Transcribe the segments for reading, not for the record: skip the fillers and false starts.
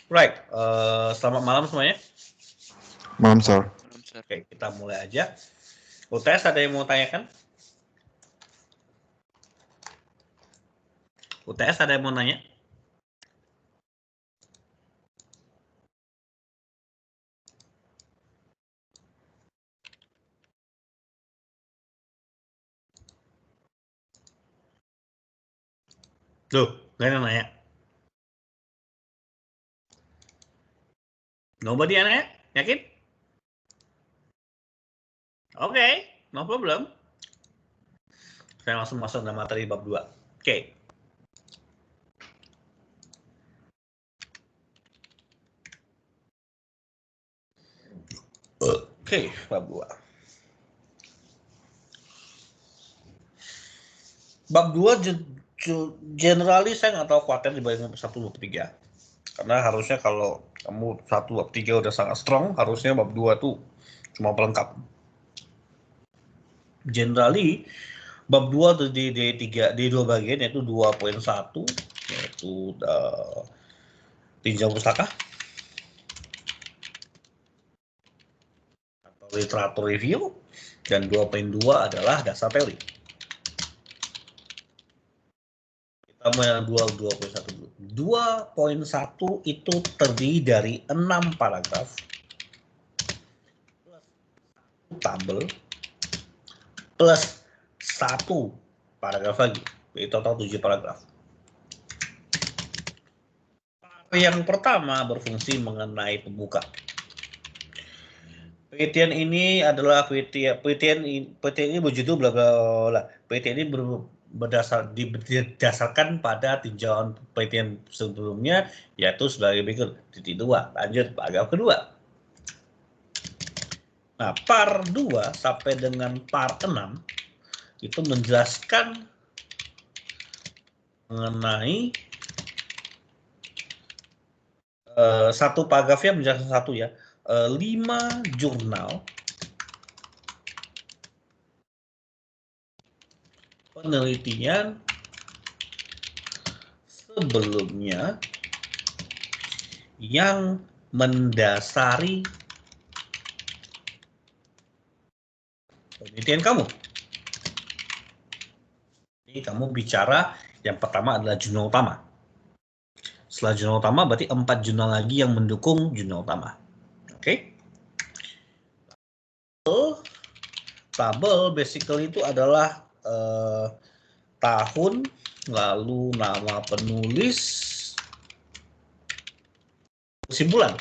Right, selamat malam semuanya. Malam, Sir. Oke, kita mulai aja. UTS ada yang mau tanyakan? UTS ada yang mau nanya? Loh, nggak ada yang nanya? Nobody yang nanya? Yakin? Oke, no problem. Saya langsung masuk dalam materi bab 2. Oke. Oke, bab 2. Bab 2 generally saya nggak tahu kuatir dibanding 1, 2, 3. Karena harusnya kalau kamu 1, 2, 3 udah sangat strong, harusnya bab 2 tuh cuma pelengkap. Generally, bab 2 di dua bagian, yaitu 2.1, yaitu tinjau pustaka, atau literatur review, dan 2.2 adalah dasar teori. Kita mulai 2.1 dulu. 2.1 itu terdiri dari 6 paragraf, tabel, plus 1 paragraf lagi, yaitu total 7 paragraf. Yang pertama berfungsi mengenai pembuka. Penelitian ini adalah penelitian ini berjudul bla bla bla. Penelitian ini berdasarkan pada tinjauan penelitian sebelumnya, yaitu sebagai berikut. Titik 2. Lanjut paragraf kedua. Nah, par 2 sampai dengan par 6 itu menjelaskan mengenai satu paragrafnya menjelaskan satu ya. 5 jurnal penelitian sebelumnya yang mendasari penelitian kamu. Jadi kamu bicara yang pertama adalah jurnal utama. Setelah jurnal utama berarti 4 jurnal lagi yang mendukung jurnal utama. Oke? Tabel basically itu adalah tahun, lalu nama penulis, kesimpulan.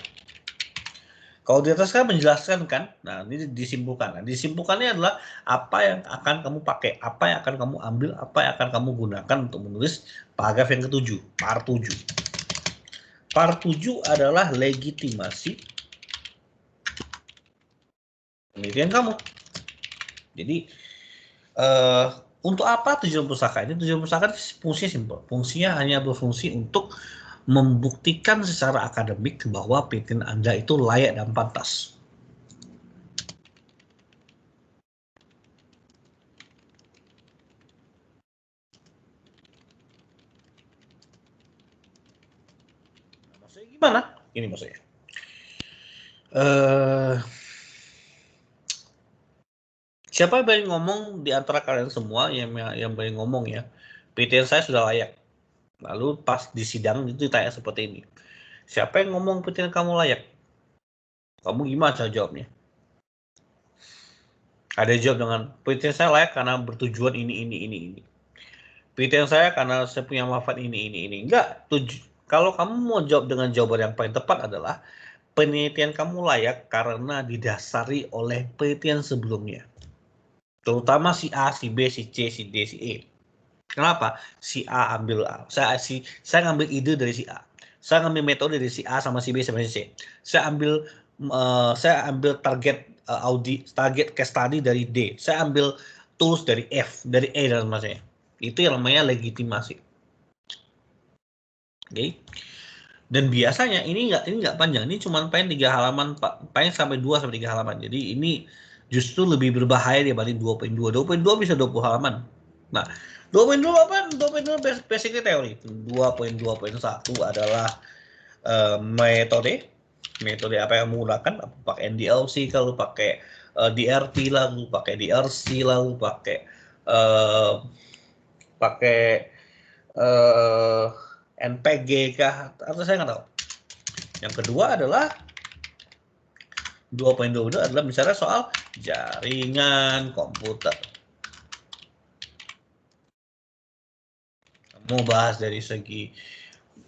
Kalau di atas kan menjelaskan kan, nah ini disimpulkan. Nah, disimpulkannya adalah apa yang akan kamu pakai, apa yang akan kamu ambil, apa yang akan kamu gunakan untuk menulis paragraf yang ke-7, par 7. Par 7 adalah legitimasi penelitian kamu. Jadi untuk apa tujuan pustaka ini? Tujuan pustaka fungsinya simpel. Fungsinya hanya berfungsi untuk membuktikan secara akademik bahwa penelitian Anda itu layak dan pantas. Maksudnya gimana? Ini maksudnya. Siapa yang berani ngomong di antara kalian semua yang berani ngomong ya, penelitian saya sudah layak. Lalu pas di sidang itu ditanya seperti ini. Siapa yang ngomong penelitian kamu layak? Kamu gimana cara jawabnya? Ada yang jawab dengan penelitian saya layak karena bertujuan ini. Penelitian saya karena saya punya manfaat ini. Enggak, kalau kamu mau jawab dengan jawaban yang paling tepat adalah penelitian kamu layak karena didasari oleh penelitian sebelumnya. Terutama si A, si B, si C, si D, si E. Kenapa? Si A ambil A. Saya ngambil ide dari si A. Saya ngambil metode dari si A sama si B sama si C. Saya ambil target target case study dari D. Saya ambil tools dari F, dari E dan sebagainya. Itu yang namanya legitimasi. Oke. Dan biasanya ini nggak panjang. Ini cuma paling 3 halaman, paling sampai 2 sampai 3 halaman. Jadi ini justru lebih berbahaya dibanding 2.2. 2.2 bisa 20 halaman. Nah, 2.2 apa? 2.2 basically teori. 2.2.1 adalah metode apa yang menggunakan, pakai NDLC, kalau pakai DRT lah, lu pakai DRC lah, lu pakai NPG kah, atau saya nggak tahu. Yang kedua adalah 2.22 adalah bicara soal jaringan komputer. Mau bahas dari segi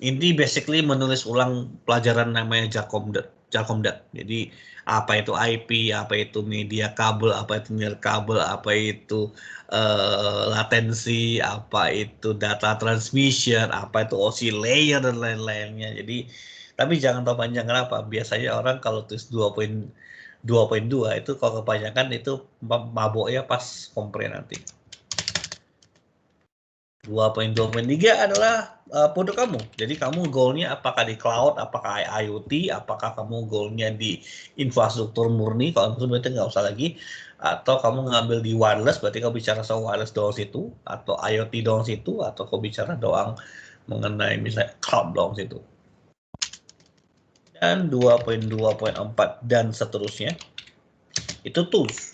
ini basically menulis ulang pelajaran namanya Jarkomdat. Jadi apa itu IP, apa itu media kabel, apa itu nirkabel, apa itu latensi, apa itu data transmission, apa itu OSI layer dan lain-lainnya. Jadi tapi jangan tahu panjang, kenapa? Biasanya orang kalau tulis 2.2 itu kalau kebanyakan itu maboknya pas kompre nanti. 2.2.3 adalah produk kamu. Jadi kamu goalnya apakah di cloud, apakah IoT, apakah kamu goalnya di infrastruktur murni, kalau itu berarti nggak usah lagi. Atau kamu ngambil di wireless, berarti kamu bicara soal wireless doang situ, atau IoT doang situ, atau kamu bicara doang mengenai misalnya cloud doang situ. Dan 2.2.4 dan seterusnya, itu tools.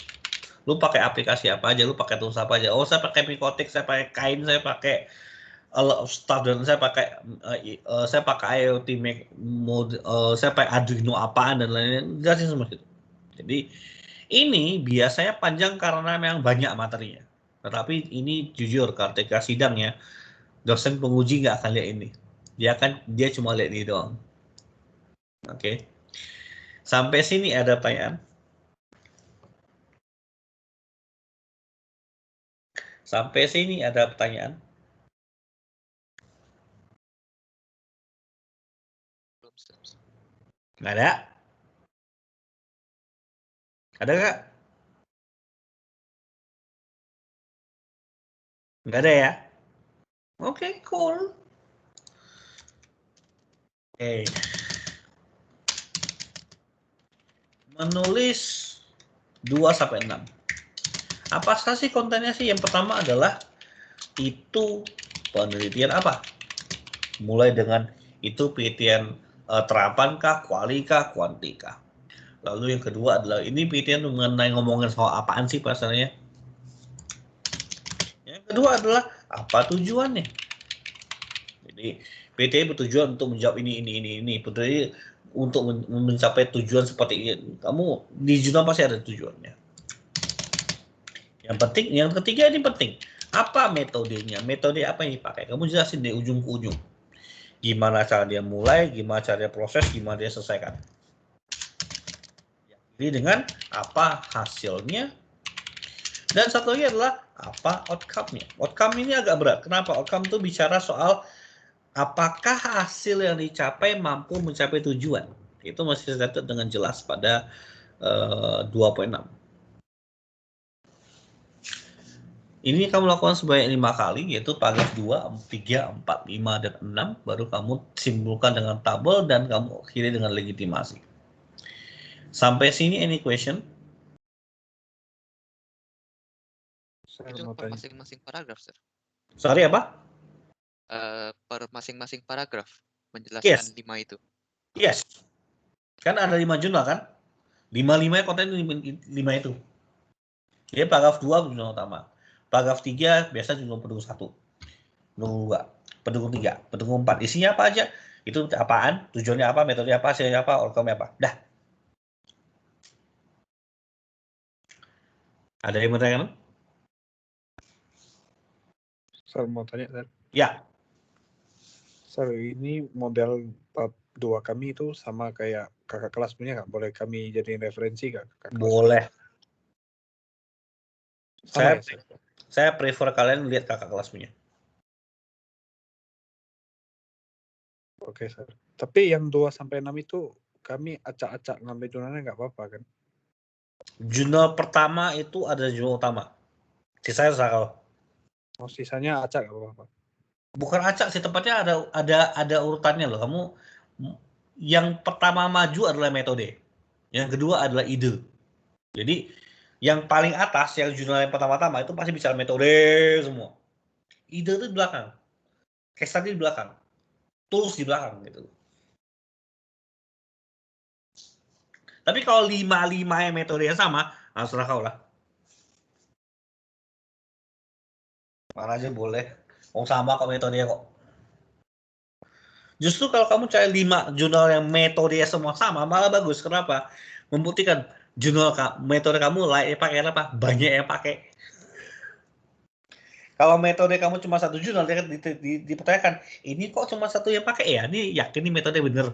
Lu pakai aplikasi apa aja, lu pakai tools apa aja. Oh, saya pakai Picotic, saya pakai Kain, saya pakai a lot of stuff, dan saya pakai IoT mode, saya pakai Arduino apaan dan lain-lain, jelasin semua itu. Jadi ini biasanya panjang karena memang banyak materinya. Tetapi ini jujur, ketika sidang ya, dosen penguji nggak akan lihat ini. Dia cuma lihat ini doang. Oke. Sampai sini ada pertanyaan? Sampai sini ada pertanyaan? Nggak ada? Ada nggak? Nggak ada ya? Oke, cool. Oke. Menulis 2-6. Apa sih kontennya sih? Yang pertama adalah itu penelitian apa? Mulai dengan itu penelitian terapan kah, kuali kah, kuanti kah. Lalu yang kedua adalah ini penelitian mengenai ngomongin soal apaan sih pasalnya. Yang kedua adalah apa tujuannya. Jadi PTN bertujuan untuk menjawab ini. Jadi untuk mencapai tujuan seperti ini, kamu di jurnal pasti ada tujuannya. Yang penting, yang ketiga ini penting. Apa metodenya? Metode apa yang dipakai? Kamu jelasin dari ujung ke ujung. Gimana cara dia mulai, gimana cara dia proses, gimana dia selesaikan. Jadi dengan apa hasilnya. Dan satu lagi adalah apa outcome-nya. Outcome ini agak berat. Kenapa? Outcome itu bicara soal apakah hasil yang dicapai mampu mencapai tujuan. Itu masih tercatat dengan jelas pada 2.6. Ini kamu lakukan sebanyak 5 kali, yaitu paragraf 2, 3, 4, 5, dan 6. Baru kamu simpulkan dengan tabel dan kamu akhiri dengan legitimasi. Sampai sini any question? Itu per masing-masing paragraf, Sir. Sorry apa? Per masing-masing paragraf menjelaskan 5 itu. Yes. Kan ada 5 jurnal kan? 5-5 konten 5 itu. Jadi paragraf 2 jurnal utama. Paragraf 3 biasa jurnal pendukung 1. Pendukung 2. Pendukung 3. Pendukung 4. Isinya apa aja? Itu apaan? Tujuannya apa? Metodenya apa? Hasilnya apa? Outcome-nya apa? Dah. Ada yang mau tanya? Sir, mau tanya, Sir. Ya. Sir, ini model bab 2 kami itu sama kayak kakak kelas punya nggak? Boleh kami jadiin referensi nggak? Boleh. Sama ya, saya prefer kalian lihat kakak kelas punya. Oke, Sir. Tapi yang 2-6 itu kami acak-acak ngambil jurnalnya nggak apa-apa kan? Jurnal pertama itu ada jurnal utama. Sisanya kalau. Oh, sisanya acak nggak apa-apa. Bukan acak sih, tepatnya ada urutannya loh. Kamu yang pertama maju adalah metode. Yang kedua adalah ide. Jadi yang paling atas, yang jurnal yang pertama-tama itu pasti bicara metode semua. Ide itu di belakang. Case study di belakang. Tools di belakang gitu. Tapi kalau 5 metode yang sama, terserah kau lah. Mana aja boleh. Oh sama kok metodenya kok. Justru kalau kamu cari 5 jurnal yang metode semua sama, malah bagus. Kenapa? Membuktikan jurnal metode kamu layak pakai apa? Banyak yang pakai. Kalau metode kamu cuma satu jurnal, dia dipertanyakan, ini kok cuma satu yang pakai ya? Ini yakin ini metode bener.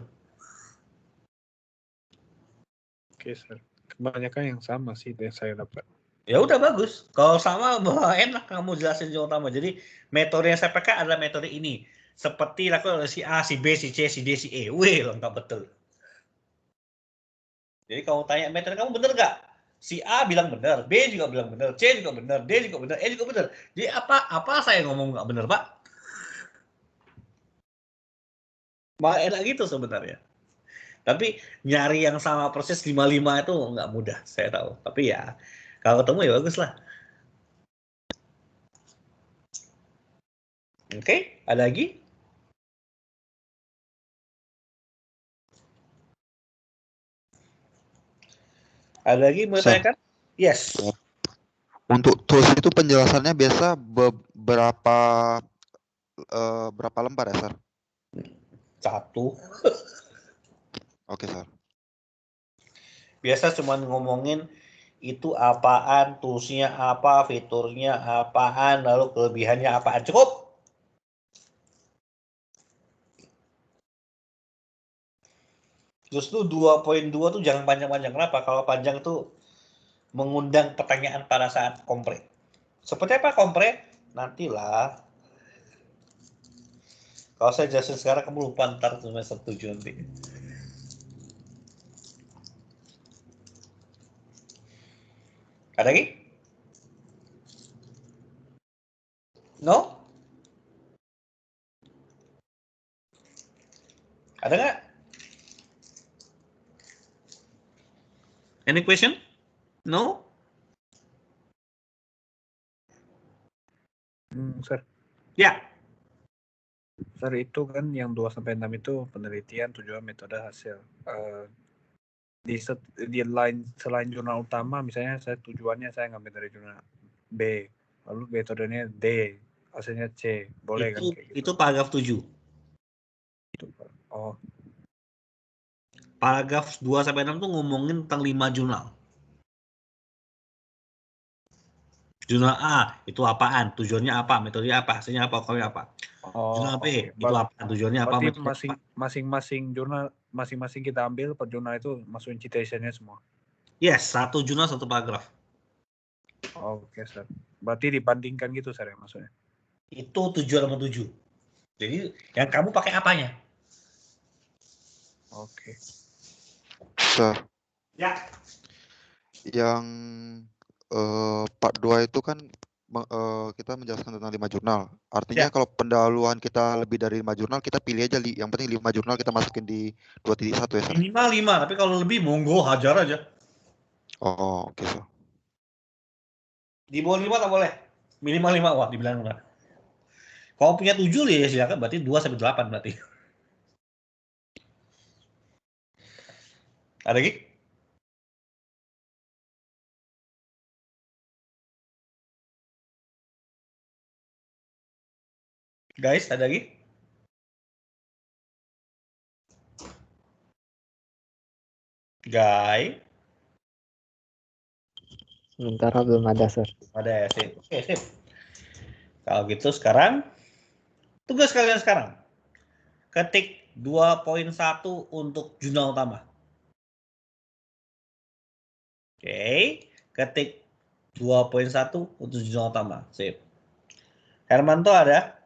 Oke, sir. Kebanyakan yang sama sih yang saya dapat. Ya udah bagus. Kalau sama enak kamu jelasin jurnal utama. Jadi metode yang saya pakai adalah metode ini. Seperti lakukan oleh si A, si B, si C, si D, si E. Wih, lengkap betul. Jadi kamu tanya metode kamu bener nggak? Si A bilang benar, B juga bilang benar, C juga benar, D juga benar, E juga benar. Jadi apa saya ngomong nggak benar, Pak? Malah enak gitu sebenarnya. Tapi nyari yang sama persis 55 itu nggak mudah, saya tahu. Tapi ya kalau ketemu ya bagus lah. Oke, ada lagi? Ada lagi mau tanyakan? Yes. Untuk tools itu penjelasannya biasa berapa lembar ya, Sir? 1. Oke, Sir. Biasa cuma ngomongin itu apaan, toolsnya apa, fiturnya apaan, lalu kelebihannya apaan. Cukup. Justru 2.2 tuh jangan panjang-panjang. Kenapa? Kalau panjang tuh mengundang pertanyaan pada saat kompre. Seperti apa kompre? Nantilah. Kalau saya jelasin sekarang kamu lupa ntar semester 7 nanti. Ada lagi? No? Ada nggak? Any question? No? Sir. Ya. Sir, itu kan yang 2-6 itu penelitian, tujuan, metode, hasil. Di line selain jurnal utama, misalnya saya tujuannya saya ngambil dari jurnal B, lalu metodenya D, hasilnya C, boleh kan kayak gitu? Itu paragraf 7. Oh. Paragraf 2-6 tuh ngomongin tentang 5 jurnal. Jurnal A itu apaan? Tujuannya apa? Metodenya apa? Hasilnya apa? Outcome-nya apa? Jurnal B itu apa? Tujuannya apa? Berarti Metodenya apa? masing-masing jurnal, masing-masing kita ambil per jurnal itu masukin citationnya semua. Yes, 1 jurnal 1 paragraf. Oke, Sir. Berarti dibandingkan gitu, Sir, ya maksudnya? Itu 7 sama 7. Jadi yang kamu pakai apanya? Oke. Sir. Ya. Yang part 2 itu kan kita menjelaskan tentang 5 jurnal. Artinya kalau pendahuluan kita lebih dari 5 jurnal, kita pilih aja yang penting 5 jurnal kita masukin di 2.1 ya, Sir? Minimal 5, tapi kalau lebih monggo hajar aja. Oh, oke, Sir. Di bawah 5 tak boleh. Minimal 5, wah dibilang enggak. Kalau punya 7 ya silakan, berarti 2-8 berarti. Ada lagi? Guys, ada lagi? Guys? Sementara belum ada, Sir. Ada ya, sip. Oke, sip. Kalau gitu sekarang, tugas kalian sekarang. Ketik 2.1 untuk jurnal utama. Oke, ketik 2.1 untuk jurnal utama. Sip. Hermanto ada?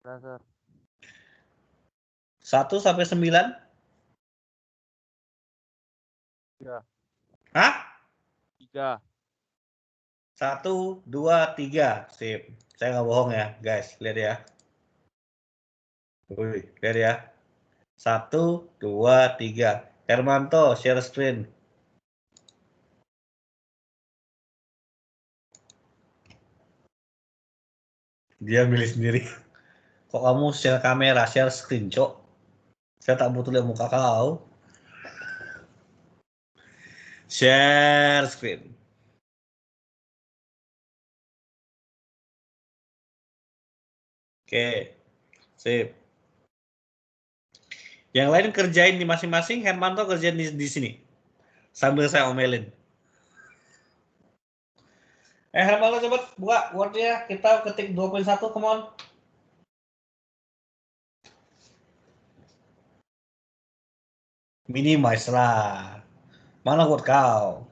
Ada, Sir. 1 sampai 9? 3. Hah? 3. 1, 2, 3. Sip. Saya nggak bohong ya, guys. Lihat ya. Wih, lihat ya. 1, 2, 3. Hermanto, share screen. Dia milih sendiri. Kok kamu share kamera, share screen, Cok? Saya tak butuh lihat muka kau. Share screen. Oke, sip. Yang lain kerjain di masing-masing, Hermanto kerjain di sini. Sambil saya omelin. Hermanto coba buka Word-nya, kita ketik 2.1, come on. Minimize lah. Mana Word kau?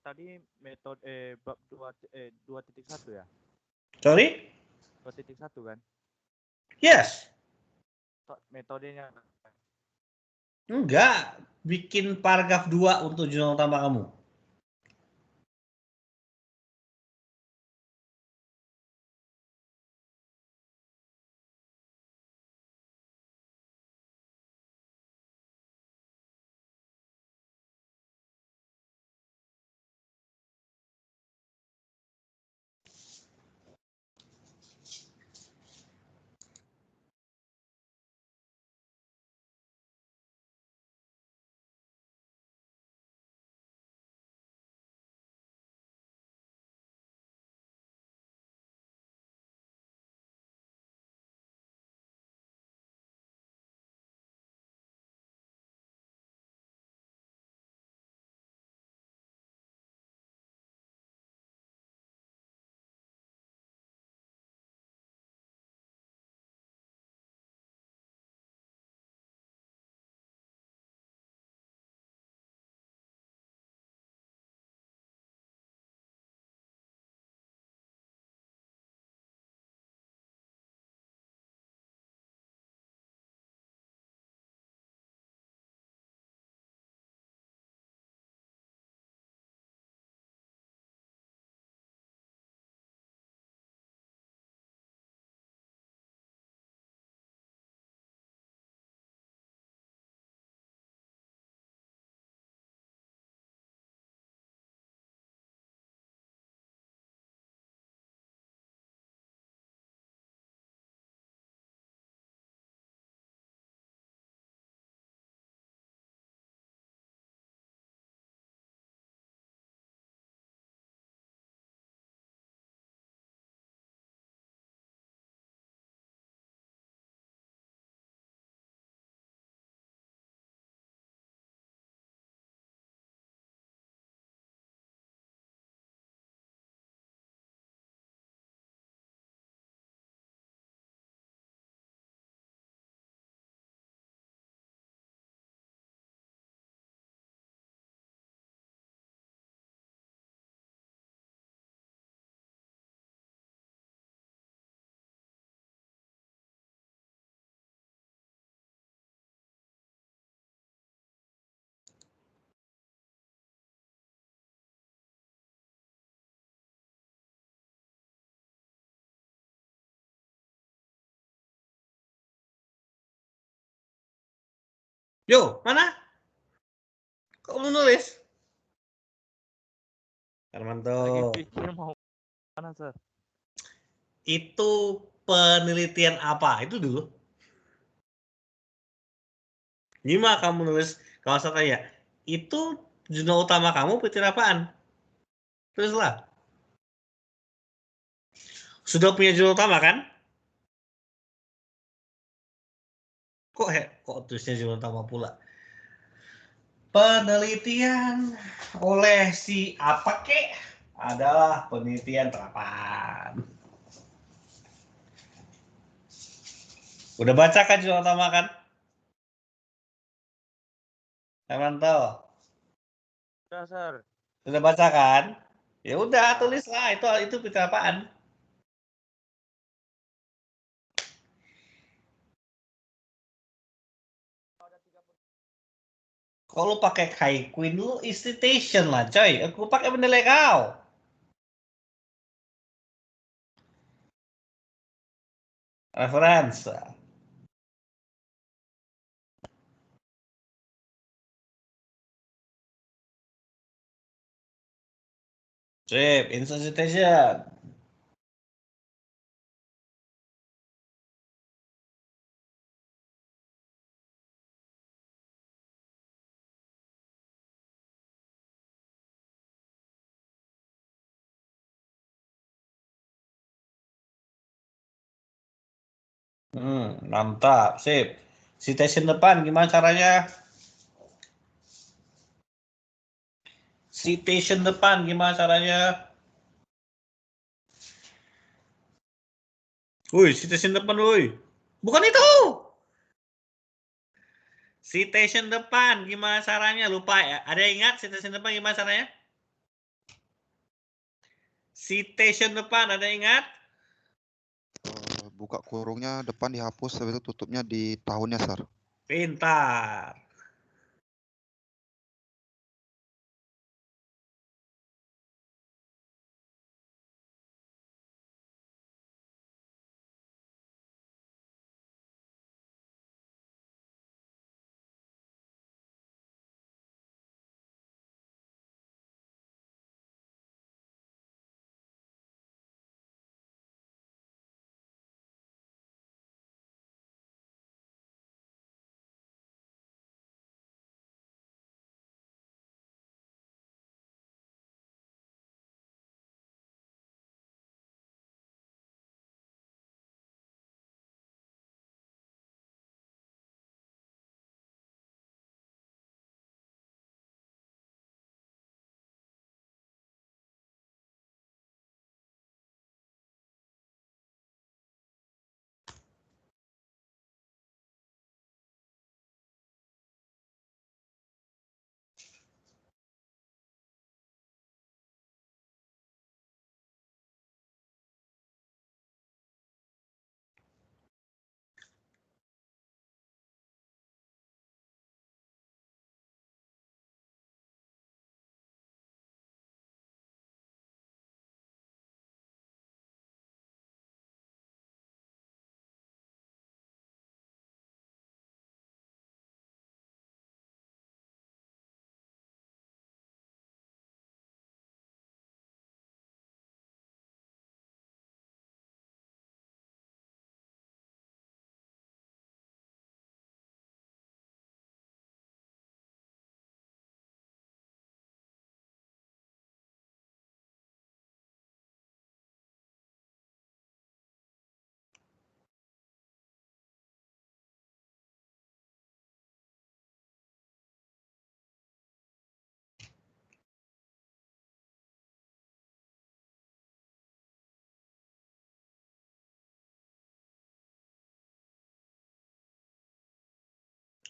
Tadi metode bab 2.1 ya? Sorry? 2.1 kan? Yes. Metodenya Enggak. Bikin paragraf 2 untuk jurnal utama kamu. Yo, mana? Kok belum nulis? Hermanto. lagi pikir mau mana, Sir? Itu penelitian apa? Itu dulu. Gimana kamu nulis? Kalau saya tanya, itu jurnal utama kamu penelitian apaan? Tulislah. Sudah punya judul utama kan? Kok tulisnya judul utama pula? Penelitian oleh si apa kek adalah penelitian terapan. Udah baca kan judul utama kan? Mantap. Udah, Sir. Sudah baca kan? Ya udah tulislah itu apaan? Kalau lu pakai Kai Queen lu citation lah coy. Aku pakai benda legal. Reference. Sip, insert citation. Mantap, sip. Citation depan gimana caranya? Citation depan gimana caranya? Woi, citation depan woi. Bukan itu. Citation depan gimana caranya? Lupa ya. Ada yang ingat citation depan gimana caranya? Citation depan ada yang ingat? Buka kurungnya depan dihapus, habis itu tutupnya di tahunnya, Sir. Pintar.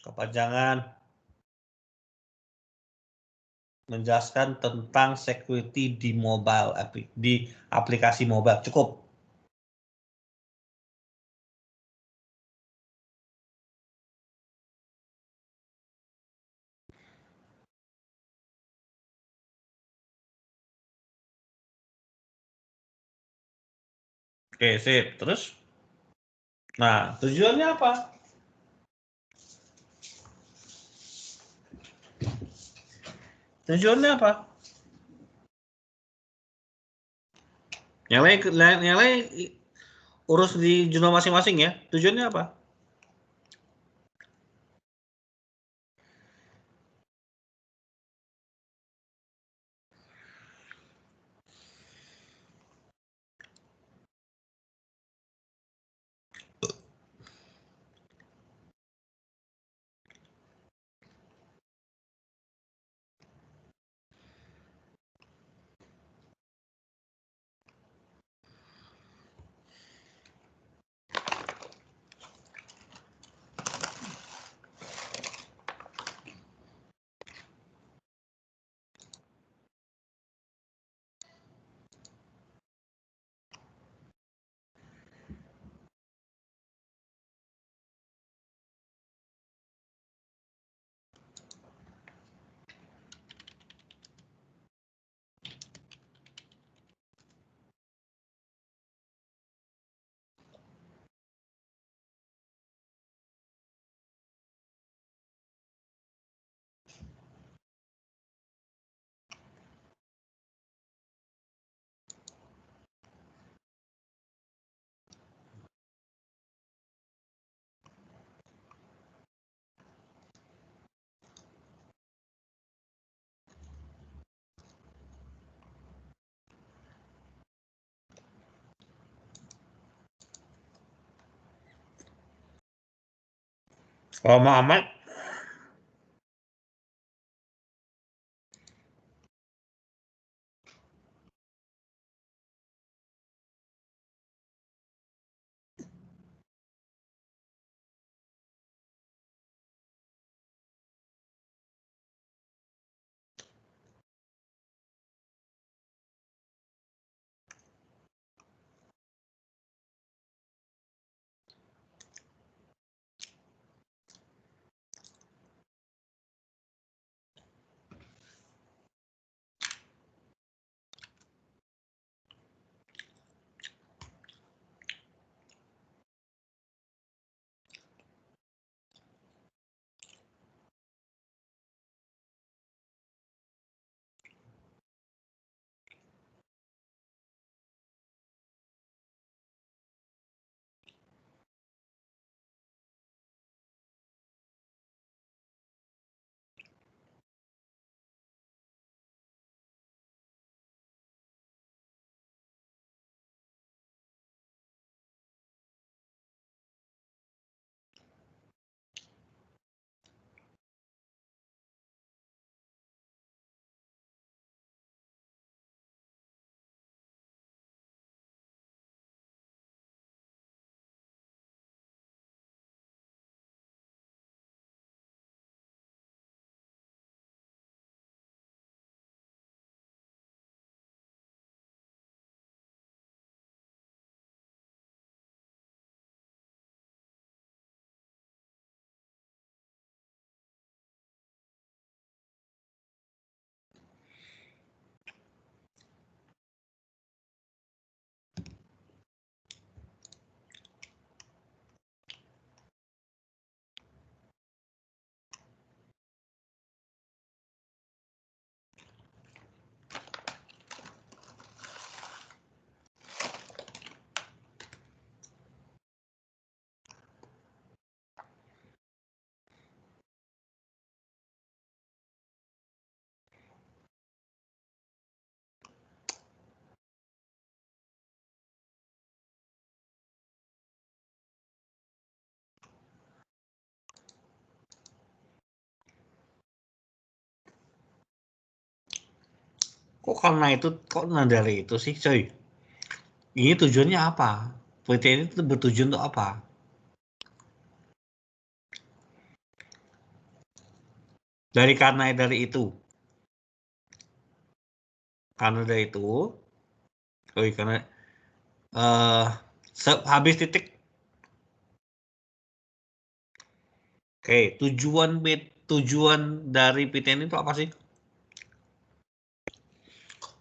Kepanjangan menjelaskan tentang security di mobile di aplikasi mobile. Cukup. Oke, sip. Terus? Nah, tujuannya apa? Tujuannya apa? Yang lain urus di jurnal masing-masing ya. Tujuannya apa? Kalau Muhammad, kok dari itu sih, coy? Ini tujuannya apa? VTN itu bertujuan untuk apa? Dari itu. Karena dari itu, karena habis titik. Oke, tujuan dari PTN itu apa sih?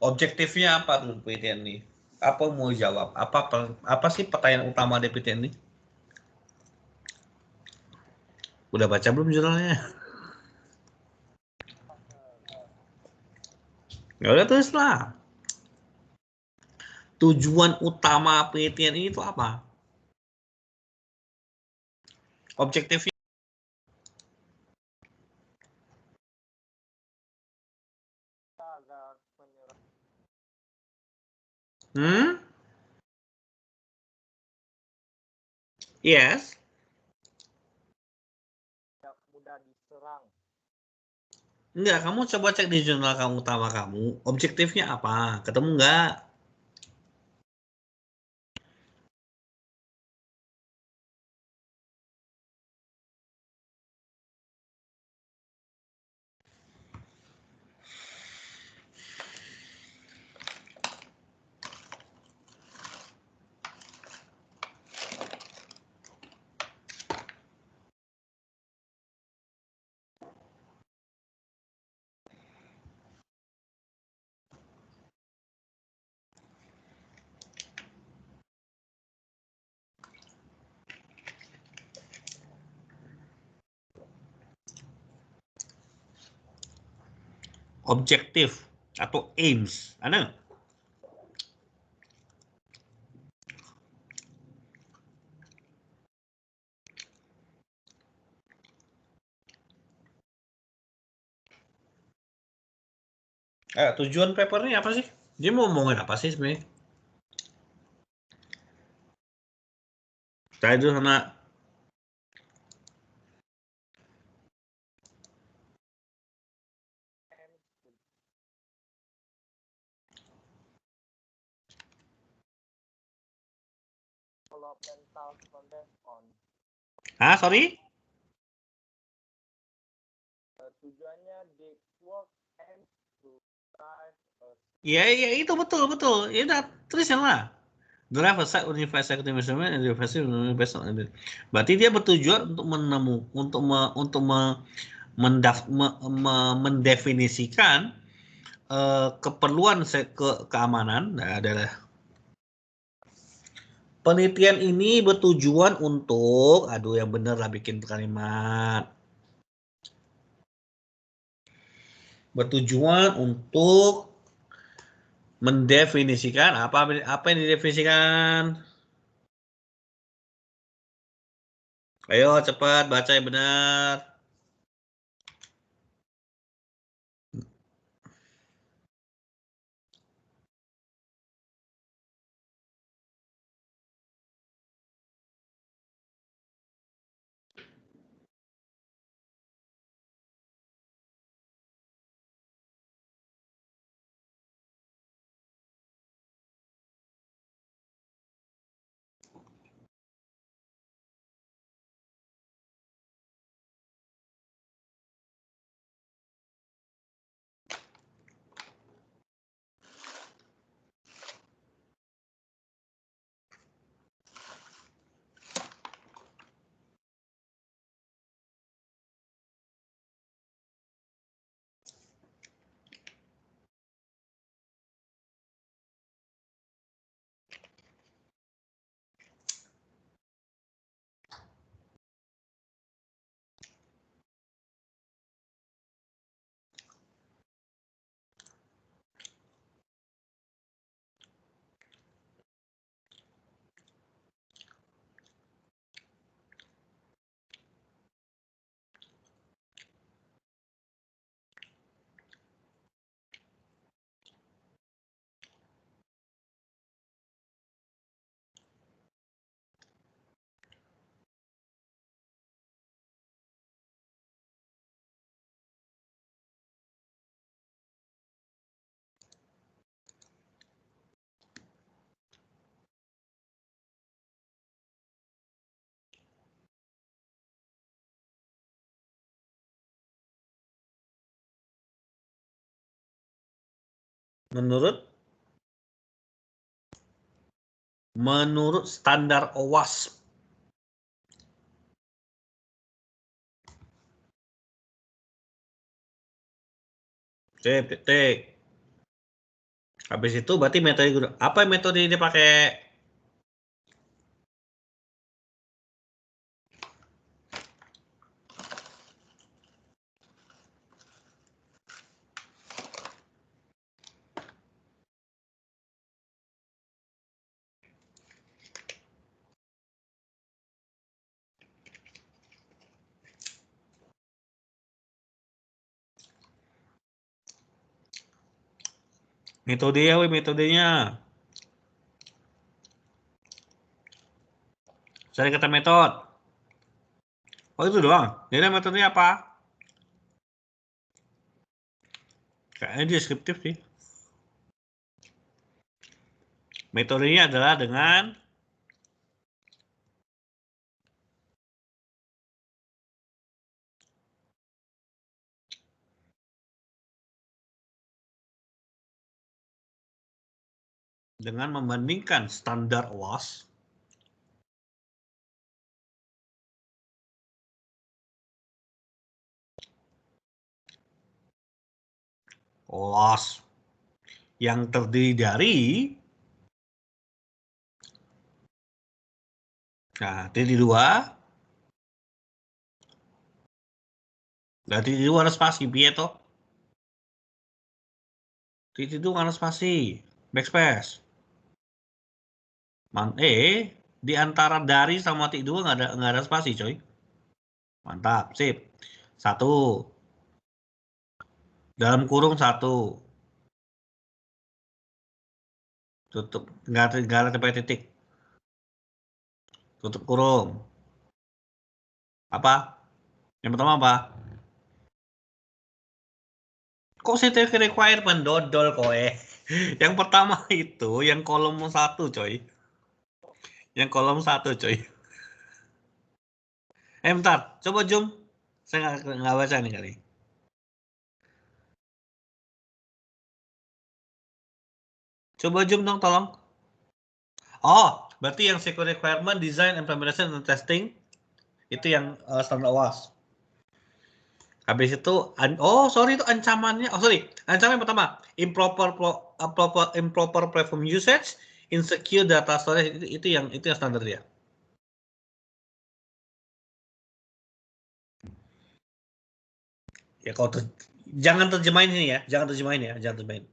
Objektifnya apa tuh PTN ini? Apa mau jawab? Apa sih pertanyaan utama dari PTN ini? Udah baca belum jurnalnya? Ya udah terus lah. Tujuan utama PTN ini itu apa? Objektifnya. Yes. Tidak mudah diserang. Enggak, kamu coba cek di jurnal kamu utama kamu. Objektifnya apa? Ketemu enggak? Objektif atau aims. Ada? Tujuan papernya apa sih? Dia mau ngomongin apa sih sebenarnya? Saya itu sana developmental context on. Sorry? Tujuannya the work and to drive a Ya itu betul. Ya udah tulis yang lah. Drive a site universal measurement and universal universal. Berarti dia bertujuan untuk mendefinisikan keperluan keamanan. Nah, adalah penelitian ini bertujuan untuk, yang bener lah bikin kalimat. Bertujuan untuk mendefinisikan apa yang didefinisikan? Ayo cepat baca yang benar. Menurut standar OWASP. Titik. Habis itu berarti metode apa metode yang dipakai? Metodenya. Cari kata metode. Oh itu doang. Jadi metodenya apa? Kayaknya deskriptif sih. Metodenya adalah dengan membandingkan standar OWASP yang terdiri dari titik 2. Berarti titik 2 ada spasi, piye toh? Titik 2 ada spasi, backspace. Di antara dari sama titik 2 nggak ada spasi, coy. Mantap, sip. 1. Dalam kurung 1. Tutup, nggak ada sampai titik. Tutup kurung. Apa? Yang pertama apa? Kok static requirement dodol kowe? Yang pertama itu yang kolom 1, coy. Yang kolom 1, coy. Bentar, coba zoom. Saya nggak baca nih kali. Coba zoom dong, tolong. Oh, berarti yang security requirement, design, implementation, and testing itu yang standar OWASP. Habis itu, sorry itu ancamannya. Oh sorry, ancaman yang pertama, improper platform usage, insecure data storage itu yang standar dia. Ya kalau jangan terjemahin ini ya, jangan terjemahin.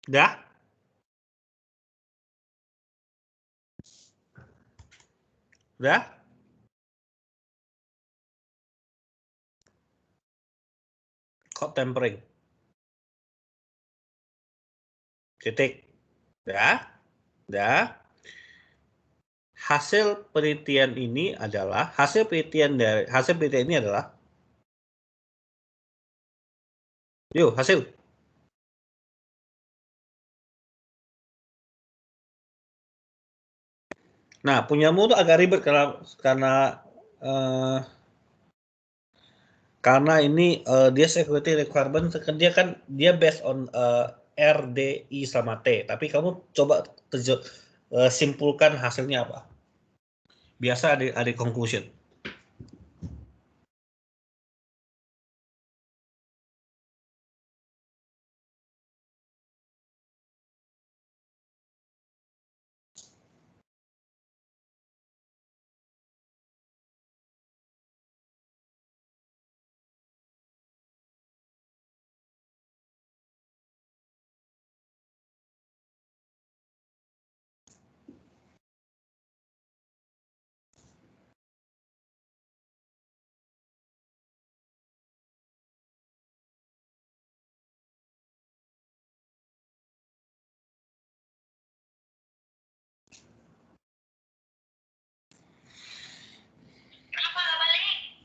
Udah? Udah? Kok tempering? Titik. Udah. Hasil penelitian ini adalah hasil penelitian ini adalah yuk hasil. Nah, punyamu tuh agak ribet karena ini dia security requirement, dia based on RDI sama T. Tapi kamu coba simpulkan hasilnya apa? Biasa ada conclusion.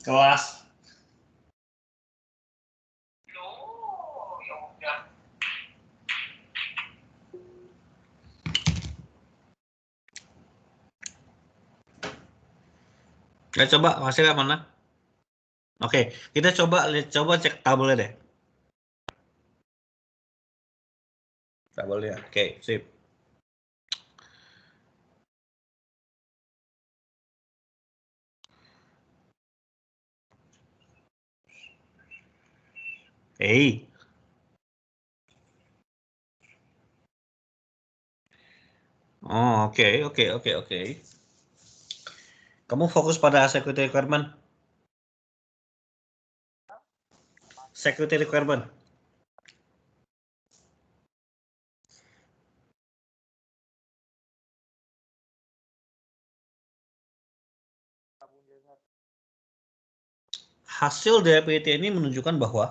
Kelas. Ya coba hasilnya mana? Oke, kita coba cek tabelnya deh. Tabelnya. Oke, sip. Hey. Oh, oke. Kamu fokus pada security requirement. Security requirement. Hasil dari PIT ini menunjukkan bahwa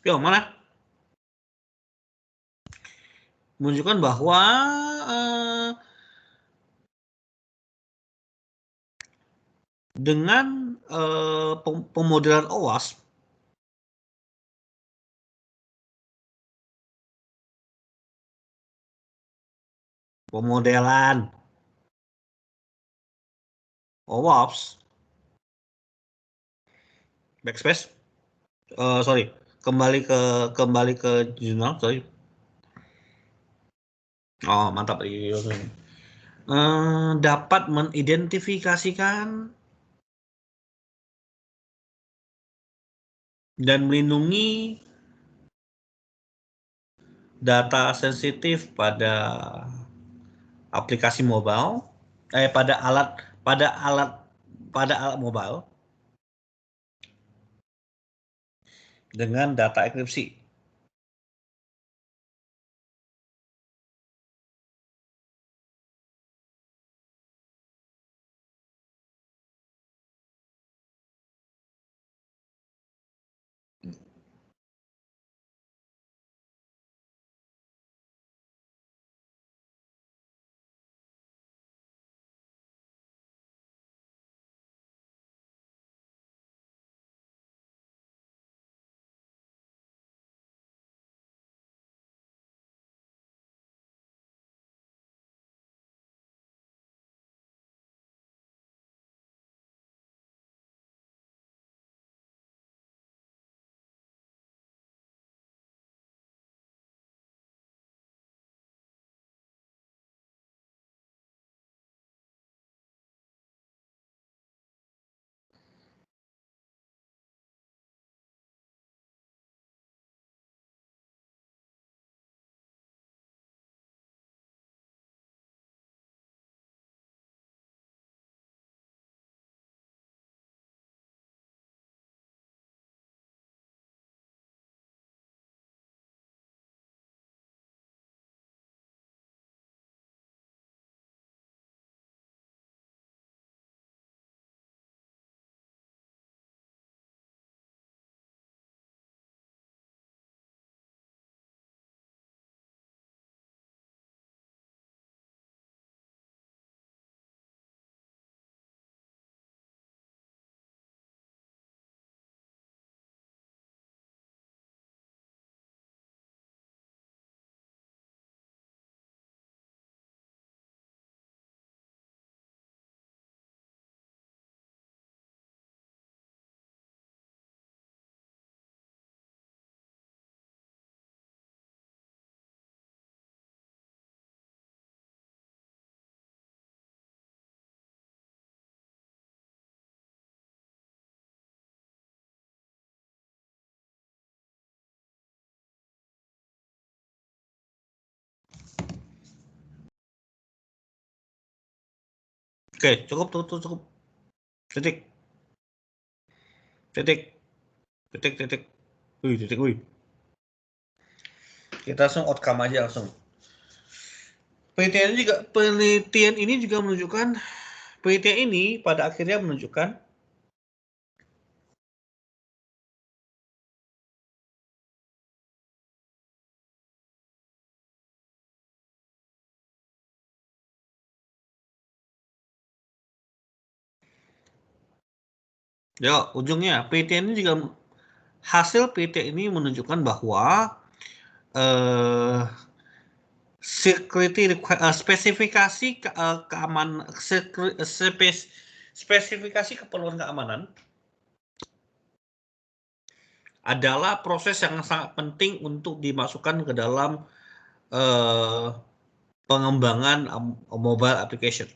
mana? Menunjukkan bahwa dengan pemodelan OWASP backspace, sorry, kembali ke jurnal, sorry. Oh, mantap. Dapat mengidentifikasikan dan melindungi data sensitif pada aplikasi mobile, pada alat mobile dengan data enkripsi. Oke, cukup, cukup. Titik. Titik. Titik, titik. Titik, wih. Kita langsung outcome aja langsung. Penelitian ini juga menunjukkan, penelitian ini pada akhirnya menunjukkan ya ujungnya penelitian ini juga hasil penelitian ini menunjukkan bahwa spesifikasi keamanan, spesifikasi keperluan keamanan adalah proses yang sangat penting untuk dimasukkan ke dalam pengembangan mobile application.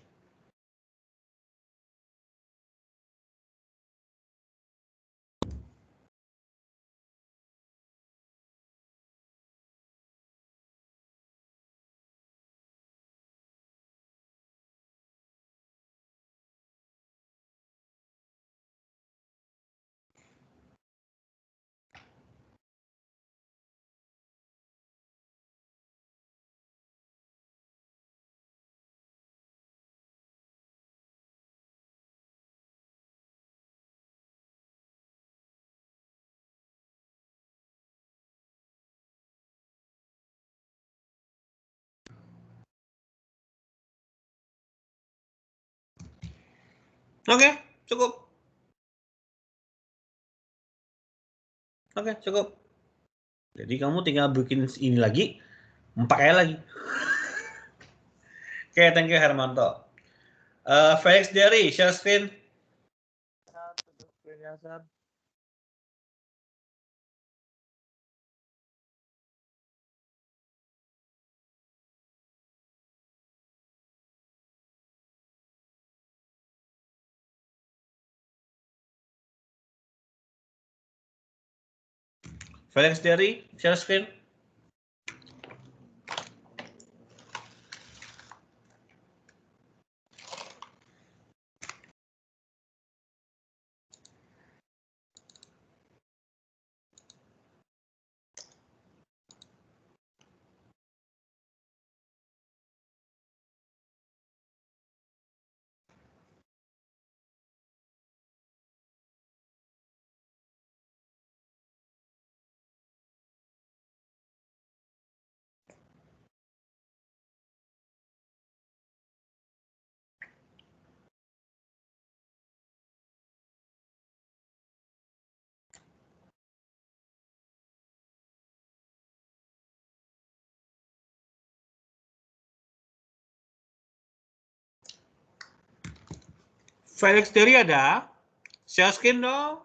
Oke, cukup. Oke, cukup. Jadi kamu tinggal bikin ini lagi, 4 lagi. Oke, thank you Hermanto. Felix Derry, share screen. Felix Derry, share screen. Felix Derry ada? Share screen dong.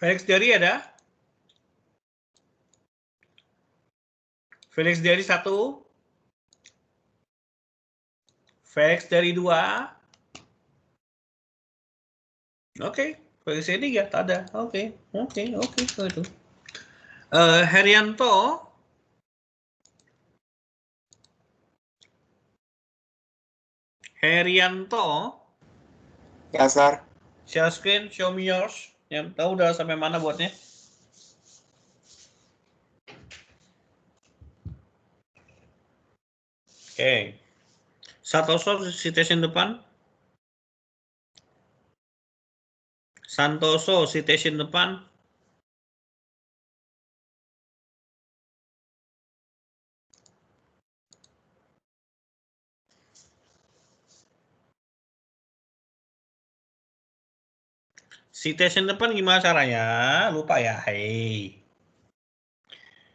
Felix Diary ada? Felix Diary 1. Felix Diary 2. Oke. Felix Diary 3. Tak ada. Oke. Itu. Herianto. Ya, Sir. Share screen, show me yours. Yang tahu udah sampai mana buatnya? Oke. Santoso citation depan. Santoso citation depan. Citation depan gimana caranya? Lupa ya. Hei.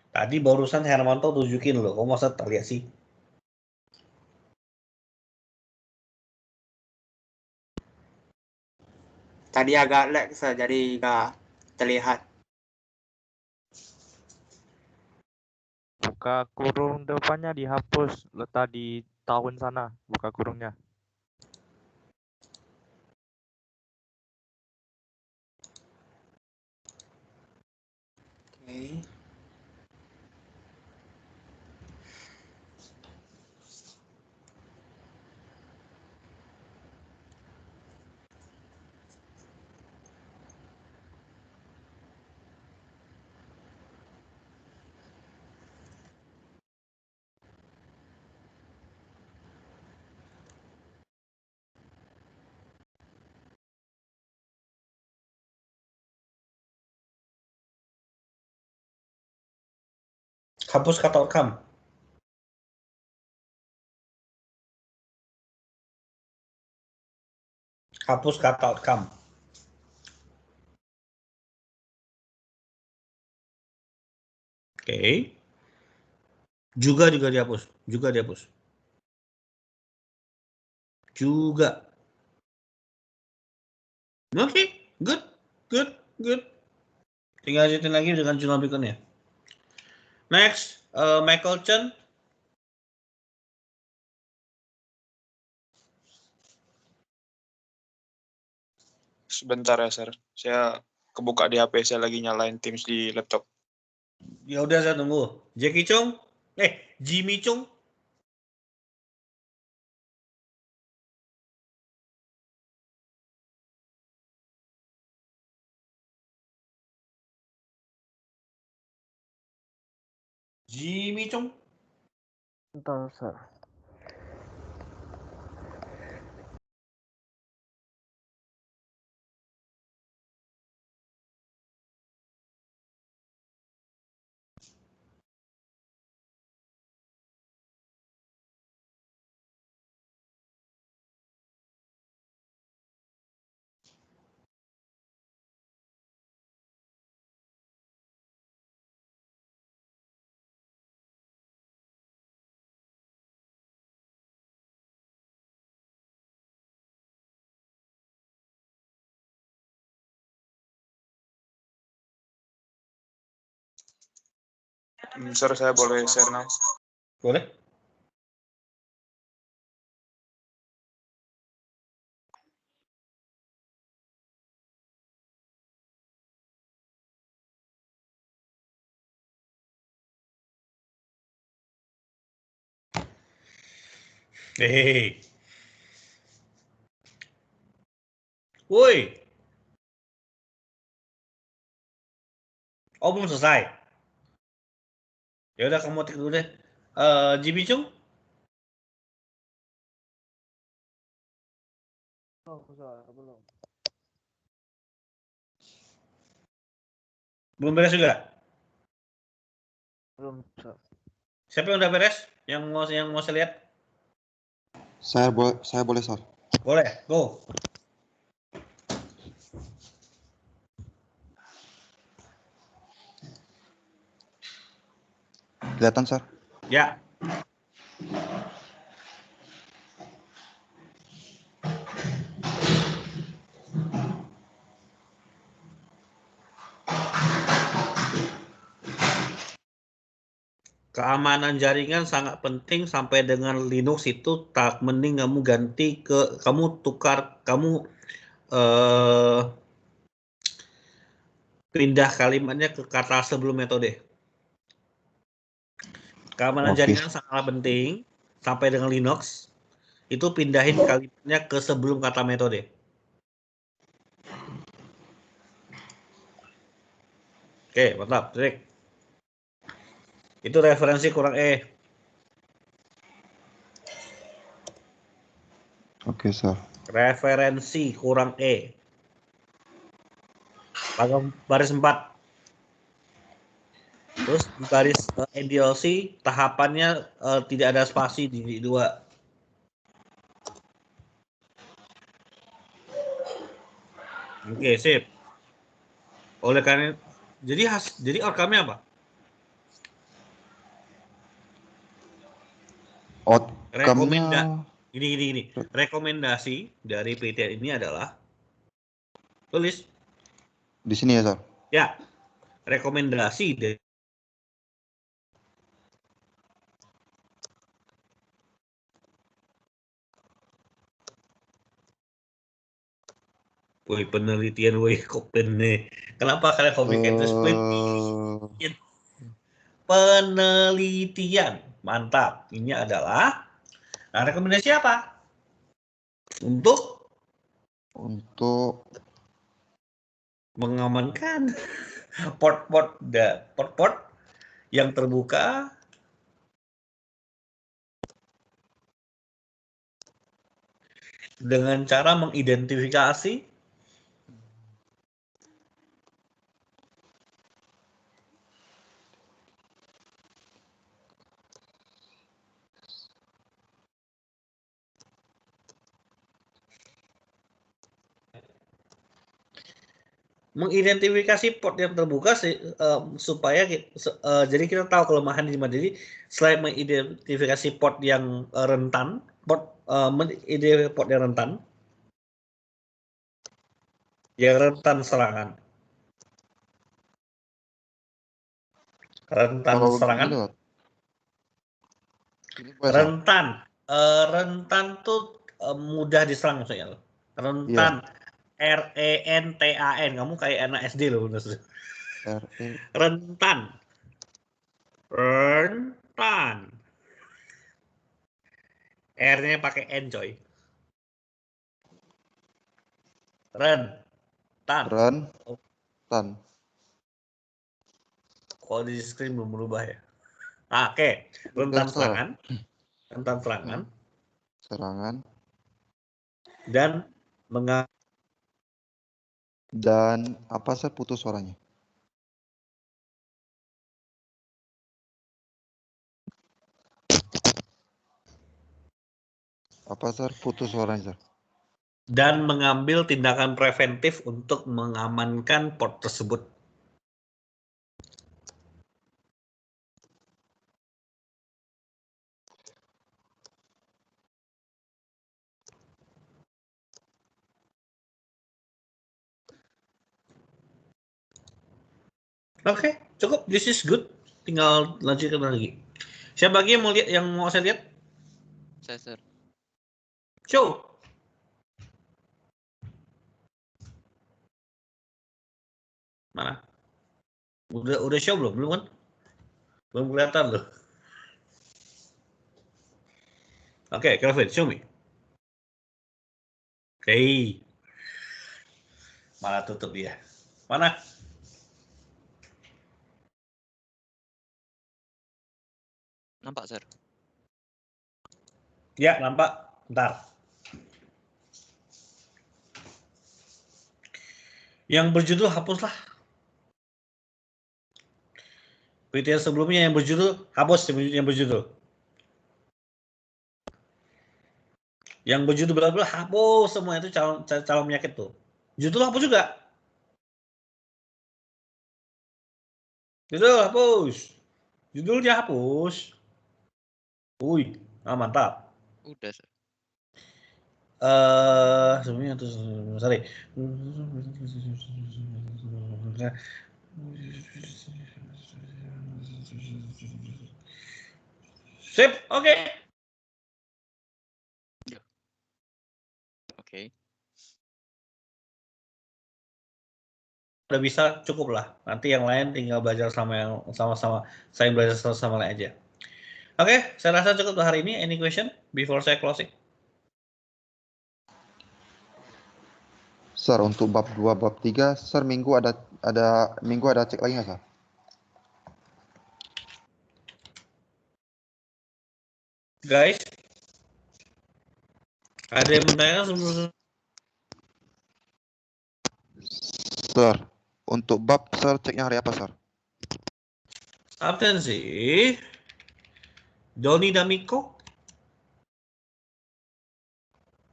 Tadi barusan Hermanto tunjukin loh. Kok masa terlihat sih? Tadi agak lag, Sir, jadi nggak terlihat. Buka kurung depannya dihapus, letak di tahun sana, buka kurungnya. Oke. Hapus kata rekam. Hapus kata rekam. Oke. Juga dihapus. Juga. Oke. Good. Tinggal lanjutin lagi dengan jurnal berikutnya. Next, Michael Chen. Sebentar ya, Sir. Saya kebuka di HP, saya lagi nyalain Teams di laptop. Ya udah saya tunggu. Jimmy Chung. Jimmy Chung. Bentar, Sir. Sir, saya boleh share now? Boleh? Hei. Woi. Oh, belum selesai. Ya udah kamu tik dulu deh. Jimmy Chung. Belum beres juga? Belum, Sir. Siapa yang udah beres? Yang mau saya lihat? Saya boleh, Sir. Boleh, go. Kelihatan, Sir? Ya. keamanan jaringan sangat penting sampai dengan Linux itu tak mending kamu ganti ke pindah kalimatnya ke kata sebelum metode. Keamanan jaringan sangat penting sampai dengan Linux itu pindahin kalimatnya ke sebelum kata metode. Oke, mantap, Rick. Itu referensi kurang E. Oke, Sir. Referensi kurang E. Baris 4. Terus di baris NDLC tahapannya tidak ada spasi di 2. Oke, sip. Oleh karena jadi outcome-nya apa? Outcome-nya Gini. Rekomendasi dari PTN ini adalah tulis di sini ya, Sir. ya. Rekomendasi dari woi penelitian woi kok bener. Kenapa kalian bikin penelitian? Mantap. Ini adalah rekomendasi apa? Untuk mengamankan port-port yang terbuka dengan cara mengidentifikasi port yang terbuka supaya jadi kita tahu kelemahan di mana. Jadi selain mengidentifikasi port yang rentan, port yang rentan serangan. Rentan tuh mudah diserang maksudnya. Rentan. RENTAN, kamu kayak anak SD loh, bener. Rentan. R-nya pakai N, coy. Rentan. Kalau di screen belum berubah ya. Oke. Rentan serangan. Dan apa, Sir, putus suaranya? Apa, Sir, putus suaranya, Sir? Dan mengambil tindakan preventif untuk mengamankan port tersebut. Oke, cukup. This is good. Tinggal lanjutkan lagi. Siapa lagi yang mau saya lihat? Saya, Sir. Show. Mana? Udah show belum? Belum kan? Belum kelihatan loh. Oke, Kelvin, show me. Oke. Malah tutup dia. Mana? Nampak, Sir? Ya, nampak. Bentar. Yang berjudul hapuslah. PTN sebelumnya yang berjudul hapus yang berjudul. Yang berjudul bla-bla hapus semua itu calon penyakit tuh. Judul hapus juga. Judul hapus. Judulnya hapus. Wih, mantap. Udah, Sir. Sebenarnya tuh sorry. Sip, oke. Oke. Udah bisa, cukup lah. Nanti yang lain tinggal belajar sama yang sama-sama. Saya belajar sama lain aja. Oke, saya rasa cukup untuk hari ini. Any question before saya closing? Sir, untuk bab 2, bab 3, Sir minggu ada cek lagi nggak, Sir? Guys, ada yang bertanya sebelum Sir, untuk bab Sir ceknya hari apa, Sir? absensi? Doni Damiko?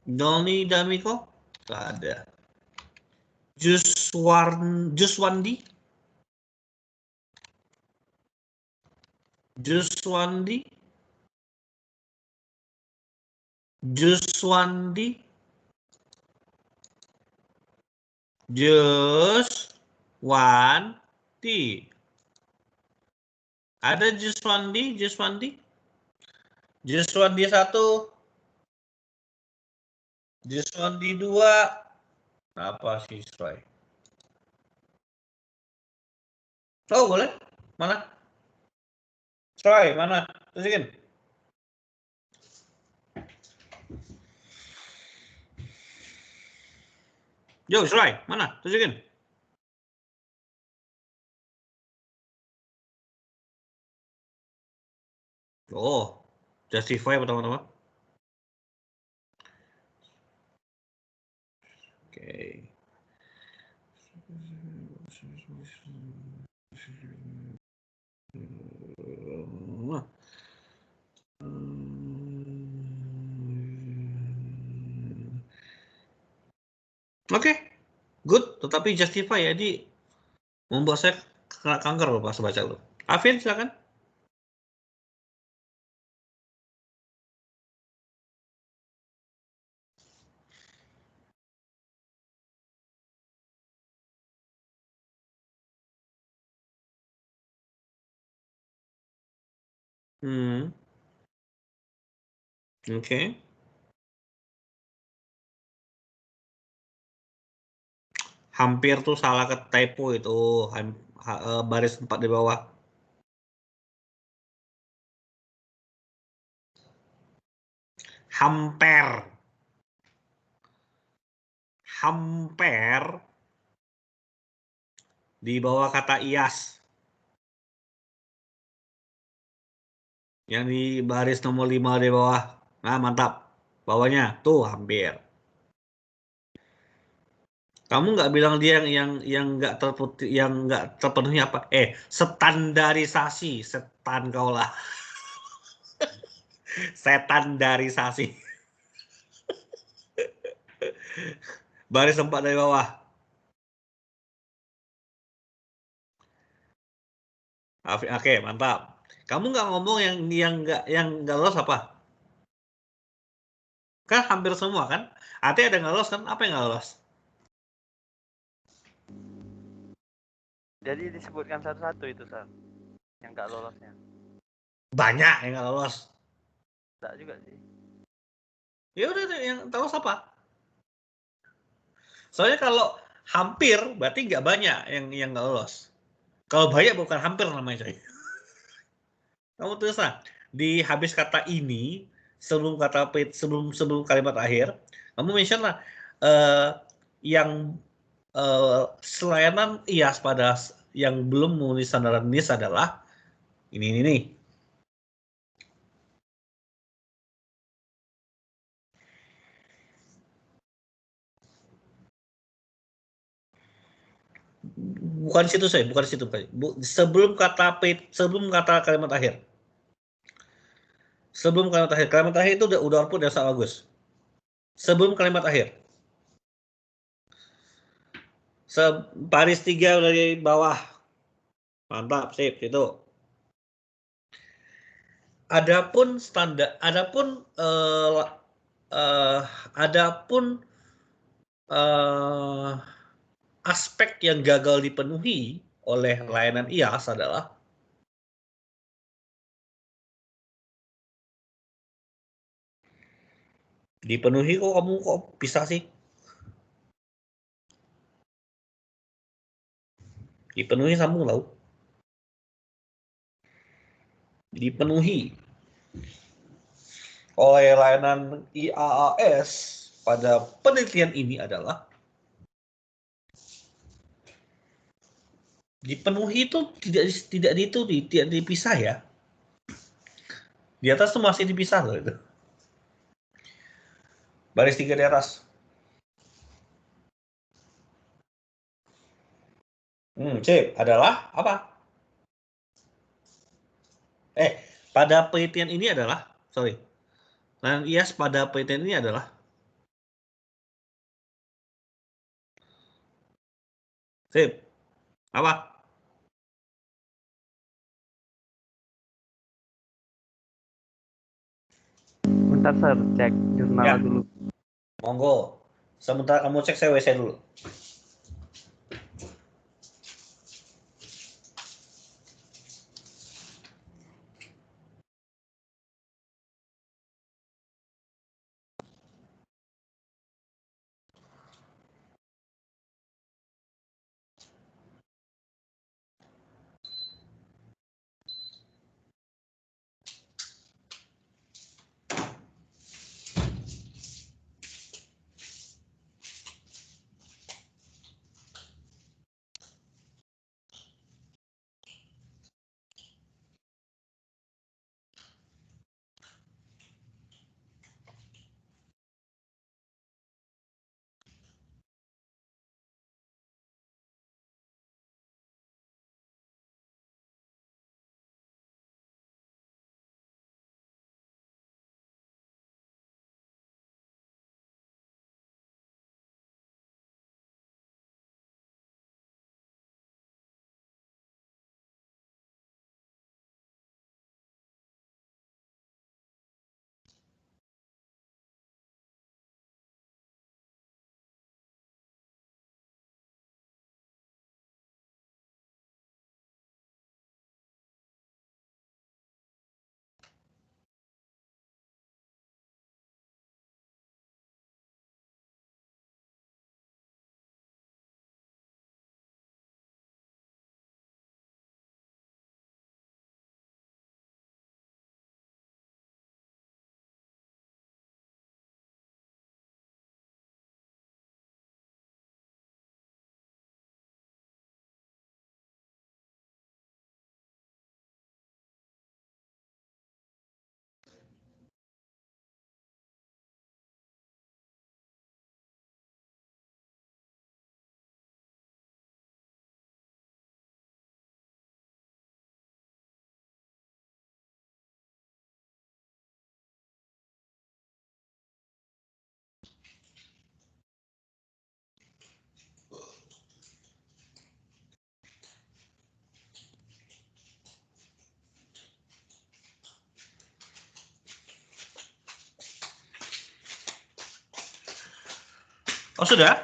Nggak ada. Juswandi? Ada Juswandi 1, Juswandi 2. Apa sih, Sroy? Oh, boleh. Mana? Sroy, mana? Tunjukin. Yo, Sroy, mana? Tunjukin. Oh, justify pertama-tama. Oke. Oke, good. Tetapi justify ya, jadi membuat saya kena kanker loh pas baca lo. Afin, silakan. Oke. Hampir tuh salah ke typo itu, baris 4 di bawah. Hamper di bawah kata IAS. Yang di baris nomor 5 di bawah. Nah, mantap. Bawahnya tuh hampir. Kamu nggak bilang dia yang nggak terpenuhi apa? Standarisasi. Setan kau lah. Setandarisasi. Baris 4 dari bawah. Oke, mantap. Kamu nggak ngomong yang nggak lolos apa? Kan hampir semua kan? Artinya ada nggak lolos kan? Apa yang nggak lolos? Jadi disebutkan satu-satu itu, Sar. Yang nggak lolosnya. Banyak yang nggak lolos. Enggak juga sih. Ya udah, yang lolos apa? Soalnya kalau hampir berarti nggak banyak yang nggak lolos. Kalau banyak bukan hampir namanya, coy. Kamu tulis lah di habis kata ini sebelum kalimat akhir, kamu mention lah yang selayanan IAS pada yang belum memenuhi standar NIS adalah ini. Bukan situ saya, bukan situ. Sebelum kata kalimat akhir. Sebelum kalimat akhir itu udah output yang sangat bagus. Sebelum kalimat akhir. Baris 3 dari bawah. Mantap, sip, itu. Adapun aspek yang gagal dipenuhi oleh layanan IaaS adalah Dipenuhi kok kamu kok bisa sih? Dipenuhi sambung tahu. Dipenuhi oleh layanan IaaS pada penelitian ini adalah dipenuhi itu tidak dipisah ya. Di atas tuh masih dipisah loh itu. Baris 3 di atas. Sip, adalah apa? Pada penelitian ini adalah, sorry. Layanan IaaS pada penelitian ini adalah sip. Apa? Bentar Sir, cek jurnal Ya. dulu. Monggo. Sementara kamu cek, saya WC dulu. Oh, sudah?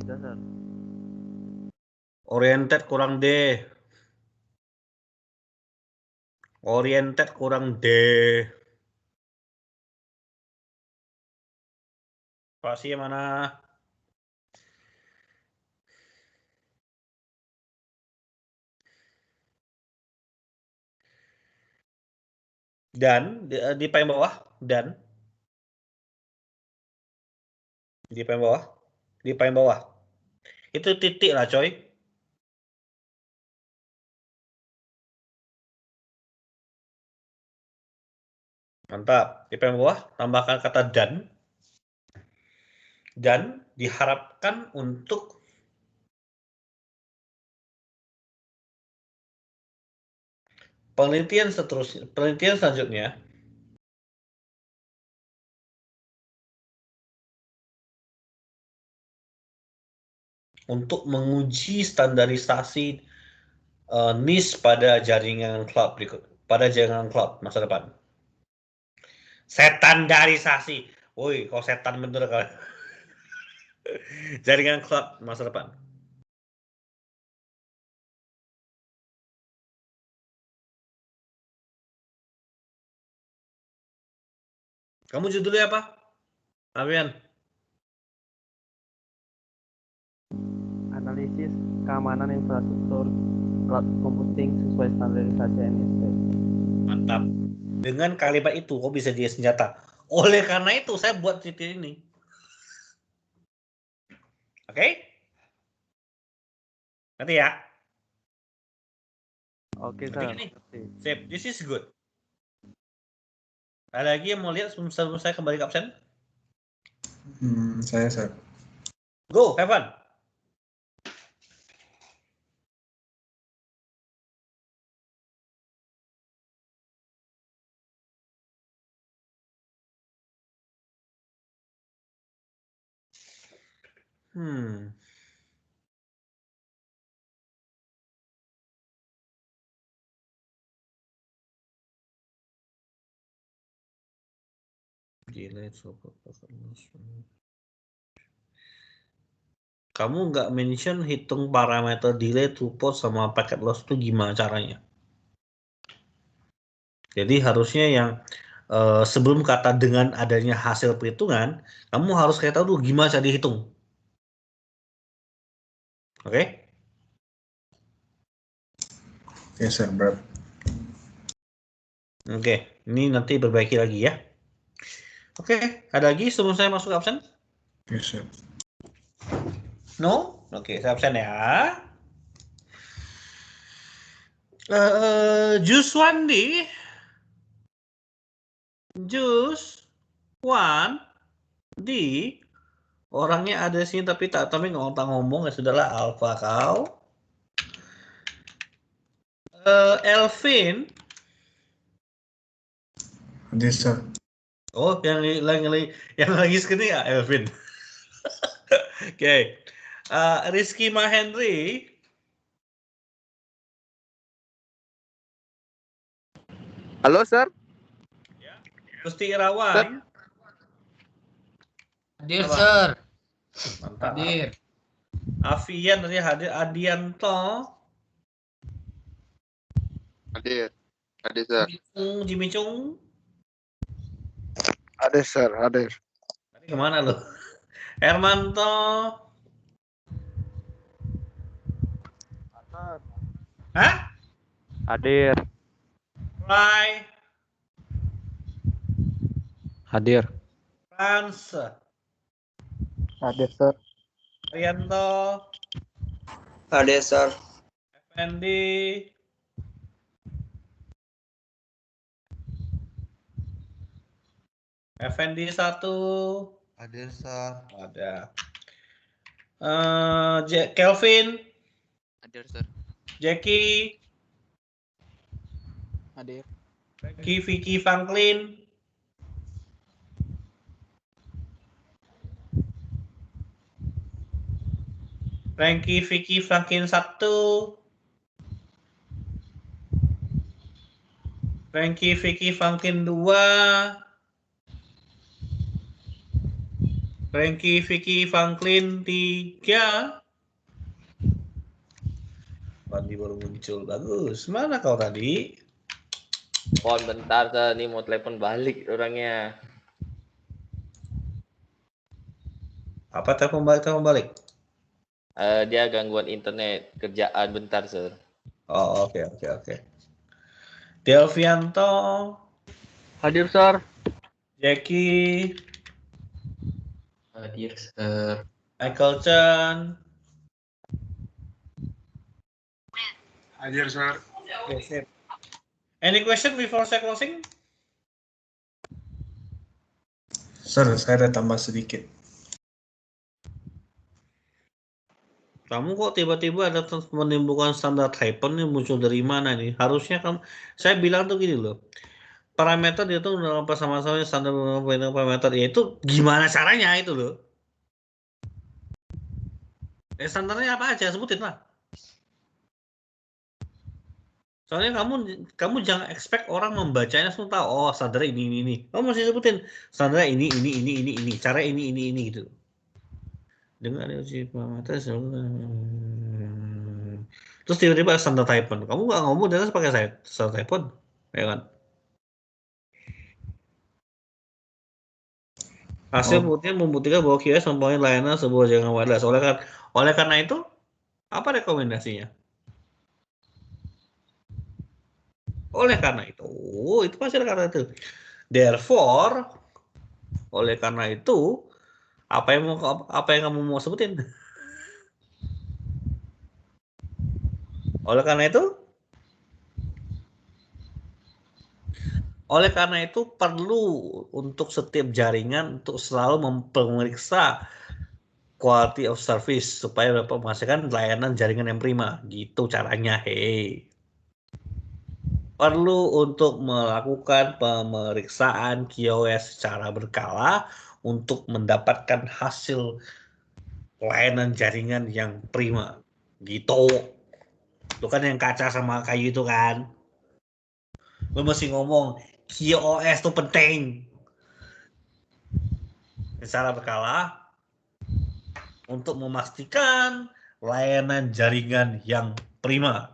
Sudah Sir. Oriented kurang D. Oriented kurang D. Spasi mana? Dan di paling bawah, dan di paling bawah, di paling bawah. Itu titik lah, coy. Mantap. Di paling bawah tambahkan kata dan diharapkan untuk penelitian selanjutnya untuk menguji standarisasi NIS pada jaringan cloud masa depan. Standarisasi. Woi, kok setan bener kan? Jaringan cloud masa depan. Kamu judulnya apa? Alfian. Analisis keamanan infrastruktur cloud computing sesuai standarisasi NIST. Mantap. Dengan kalimat itu kok bisa jadi senjata. Oleh karena itu saya buat titik ini. Oke? Nanti ya. Oke, Oke Sir. nih. Sip. This is good. Ada lagi yang mau lihat sebelum saya kembali ke absen? Saya, Sir. Go, have fun. Kamu nggak mention hitung parameter delay, throughput, sama packet loss itu gimana caranya? Jadi harusnya yang sebelum kata dengan adanya hasil perhitungan, kamu harus kayak tahu dulu gimana cara dihitung. Oke? Yes, Sir. Berat. Oke, ini nanti perbaiki lagi ya. Oke, ada lagi sebelum saya masuk absen? Yes, Sir. No? Oke, saya absen ya. Jus Wandi. Jus Wandi. Orangnya ada sini tapi nggak ngomong, ya sudahlah, Alfa kau. Elvin. Hadir, Sir. Oh, yang lagi segini ya Elvin. Oke. Rizky Mahendri. Halo, Sir. Gusti Irawan. Hadir, Apa? Sir. Mantap. Hadir. Avian tadi hadir. Adianto. Hadir. Hadir, Sir. Jimmy Chung. Hadir, Sir. Hadir. Tadi kemana lo? Hermanto. Hah? Hadir. Rai. Hadir. Frans. Hadir, Sir. Arianto. Hadir, Sir. Effendi. Effendi 1. Hadir, Sir. Ada. Kelvin. Hadir, Sir. Jackie. Hadir. Vicky Franklin. Frankie Vicky Franklin 1. Frankie Vicky Franklin 2. Frankie Vicky Franklin 3. Wandi baru muncul, bagus. Mana kau tadi? Pohon bentar, Sir. Ini mau telepon balik orangnya. Apa telepon balik? Dia gangguan internet kerjaan bentar, Sir. Oh, oke. Delvianto. Hadir, Sir. Jackie. Hadir, Sir. Michael Chan. Hadir, Sir. Okay, sip. Any question before saya closing? Sir, saya ada tambah sedikit. Kamu kok tiba-tiba ada menimbulkan standar hyper nih, muncul dari mana nih? Harusnya saya bilang tuh gini loh. Parameter dia tuh dalam sama-sama standar parameter, ya itu gimana caranya itu loh. Standarnya apa aja, sebutin lah. Soalnya kamu jangan expect orang membacanya langsung tahu, oh standar ini. Kamu mesti sebutin standar ini, cara ini gitu. Dengan uji parameter terus tiba-tiba standar typon. Kamu nggak ngomong dan pakai standar typon, ya kan? Hasil membuktikan bahwa QoS mempunyai layanan sebuah jaringan wireless. Oleh karena itu, apa rekomendasinya? Oleh karena itu pasti ada kata itu. Therefore, oleh karena itu, apa yang kamu mau sebutin? Oleh karena itu perlu untuk setiap jaringan untuk selalu memeriksa quality of service supaya dapat menghasilkan layanan jaringan yang prima. Gitu caranya, Perlu untuk melakukan pemeriksaan QoS secara berkala untuk mendapatkan hasil layanan jaringan yang prima. Gitu. Itu kan yang kaca sama kayu itu kan. Lu mesti ngomong QoS itu penting. Secara berkala untuk memastikan layanan jaringan yang prima.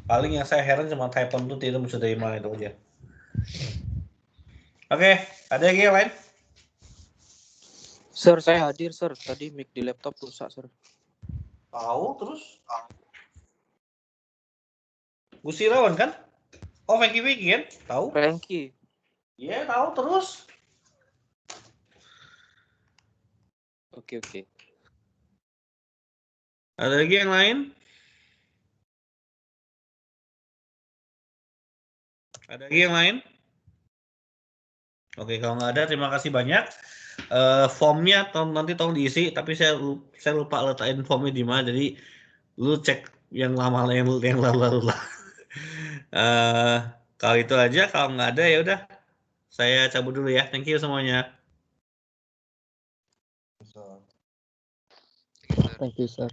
Paling yang saya heran cuma Typhoon itu tidak bisa dari mana itu aja. Oke, ada lagi yang lain? Sir, saya hadir, Sir. Tadi mic di laptop rusak, Sir. Tahu terus? Gusti Rawan kan? Oh, Frankie kan? Tahu? Frankie. Iya, tahu terus. Oke. Ada lagi yang lain? Ada lagi yang lain? Oke, kalau nggak ada, terima kasih banyak. Formnya nanti tolong diisi, tapi saya lupa letakin formnya di mana, jadi lu cek yang lama yang lalu lah. Kalau itu aja, kalau nggak ada ya udah, saya cabut dulu ya. Thank you semuanya. Thank you, sir.